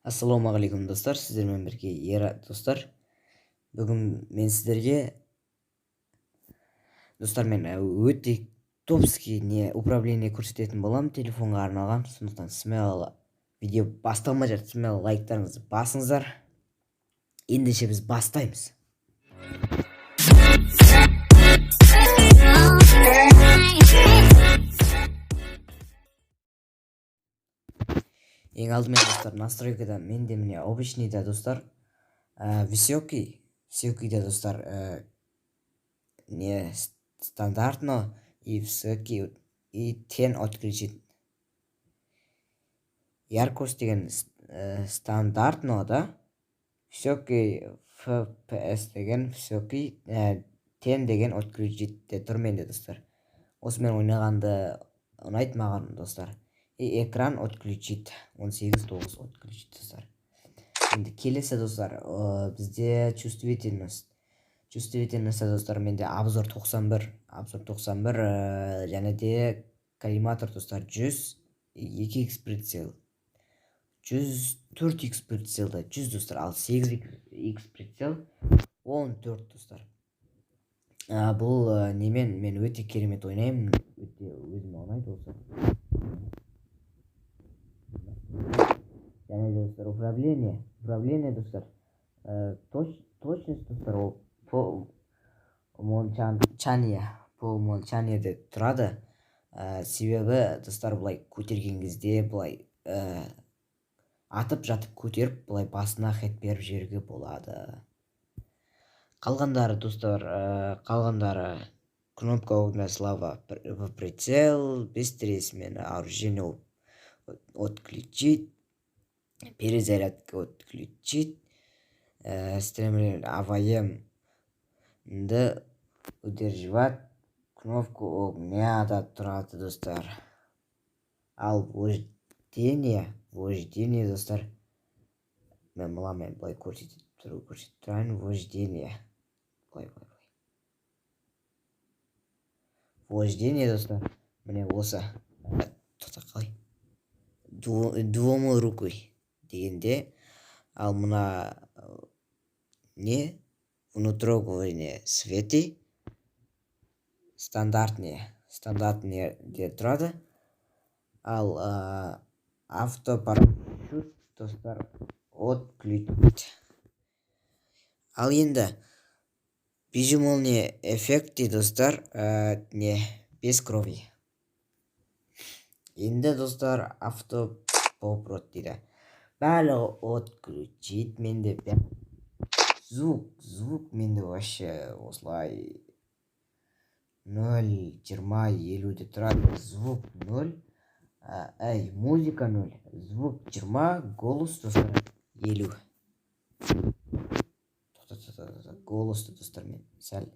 Ассалаумағалейкум достар, сіздермен бірге Ера достар. Бүгін мен сіздерге достармен өте топский управление көрсететін боламын телефонға арналған. Сондықтан смело видео басталмай жатыр, смело лайктарыңызды басыңыздар. Ендеше біз бастаймыз. Ең алдымен достар, настройкада менде міне обычныйда достар, высокийда достар, не стандартно и высокий и тен отключить. Яркость деген стандартно, да? Высокий FPS деген высокий, тен деген отключить де тұр менде достар. Осымен ойнағанды ұнайды маған достар. И экран отключить, 18:9 отключить достар. Енді келесі достар, бізде чувствительность достар, менде обзор 91 және де коллиматор достар 100, 2x прицел, 104x прицелда 100 достар, ал 8x прицел 14 достар. Бұл немен мен өте керемет ойнаймын, өте өзіме ұнайды достар. Және де достар, управление достар, точность достар, ол по умолчанияде тұрады. Себебі достар, бұлай көтерген кезде бұлай атып жатып көтеріп, бұлай басына хет беріп жерге болады. Қалғандары достар, кнопка огня слава в прицел, быстрее смена оружия отключить, перезарядка отключить, стремление АВМ удерживать, кнопку огня тұрады достар. Ал вождение достар, мен бұлай көрсетіп тұрайын, вождение. Вождение достар, міне осы. Двумой рукой дегенде, ал мына внутроговые свети стандартные де тұрады. Ал автопарашют достар отключить. Ал енді безумолния эффекті достар, без крови. Енді достар, автоповорот дейді. Бәрі отключить менде. Звук менде вообще осылай 0, 20, 50 де тұрады. Звук 0, музыка 0, звук 20, голос достар 50. Голосты достар мен сәл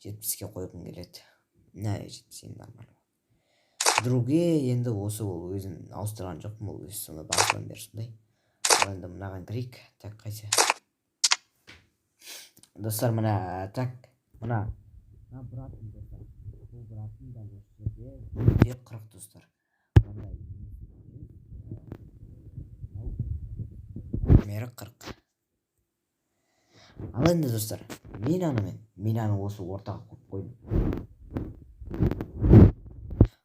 70-ке қойғым келеді. 70 нормально. Друге енді осы ол өзін ауыстырған жоқпын, ол өзі сонда басынан бері сондай. Енді мынаған кірейік. Так, қайсы. Достар, мына бұратын достар. Бұл бұратын да өте 40 достар. Мері 40. Ал енді достар, мен аны осы ортаға қойып қойдым.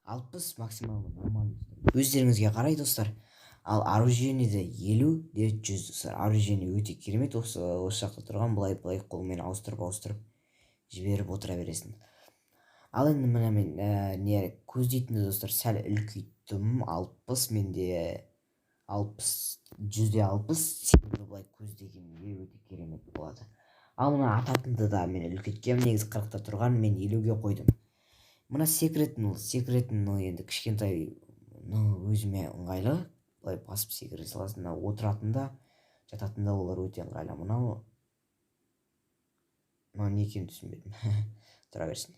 60 максималды нормально достар. Өздеріңізге қарай достар. Ал оружиеде 50 де 100 достар. Оружие өте керемет, осы жақта тұрған, бұлай қолмен ауыстырып жіберіп отыра бересің. Ал енді мына мен көздейтінді достар сәл үлкейттім. 60 менде 100-60 бұлай көздеген өте керемет болады. Ал мына ататынды да мен үлкейткем, негізі 40-та тұрған, мен 50-ге қойдым. Мына секретін енді кішкентай өзіме ыңғайлы. Бұлай басып секіре саласында, отыратында, жататында олар өте ыңғайлы. Мынау не екенін түсінбедім. Тұра берсін.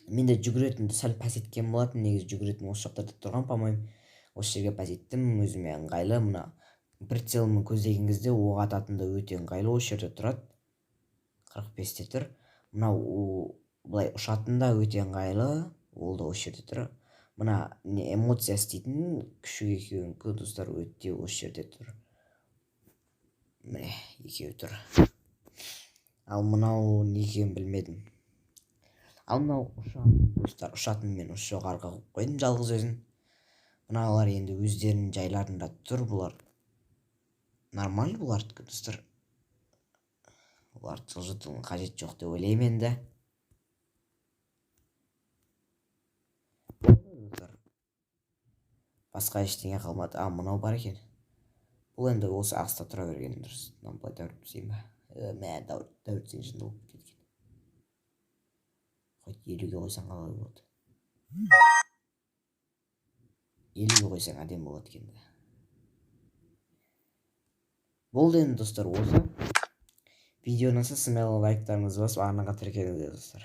Менде жүгіретінді сәл пәс еткен болатын, негізі жүгіретін осы жақтарда тұрған, по-моему. Осы жерге пәс еттім, өзіме ыңғайлы. Мына прицелімін көздеген кезде оқ ататында өте ыңғайлы, осы жерде тұрады. 45-те тұр. Мынау бұлай ұшатында өте ыңғайлы, ол да осы жерде тұр. мына эмоциясы дейтін күшік екеуінікі достар өте осы жерде тұр. Міне екеуі тұр. Ал мынау не екенін білмедім. Ал мынау ұшатын достар, ұшатын мен осы жоғарыға қойып қойдым жалғыз өзін. Мыналар енді өздерінің жайларында тұр, бұлар нормаль бұлардікі достар. Бұларды жылжытудың қажет жоқ деп ойлаймын енді. Басқа ештеңе қалмады. Мынау бар екен. Бұл енді осы ағыста тұра берген дұрыс. Мынаны былай дәуіртпесейін ба? Дәуіртсең жынды болып кеткен. Қой, 50-ге қойсаң қалай болады? 50-ге қойсаң әдемі болады екен. Болды енді достар, осы. Видео ұнаса смело лайктарыңызды басып арнаға тіркеліңіздер достар.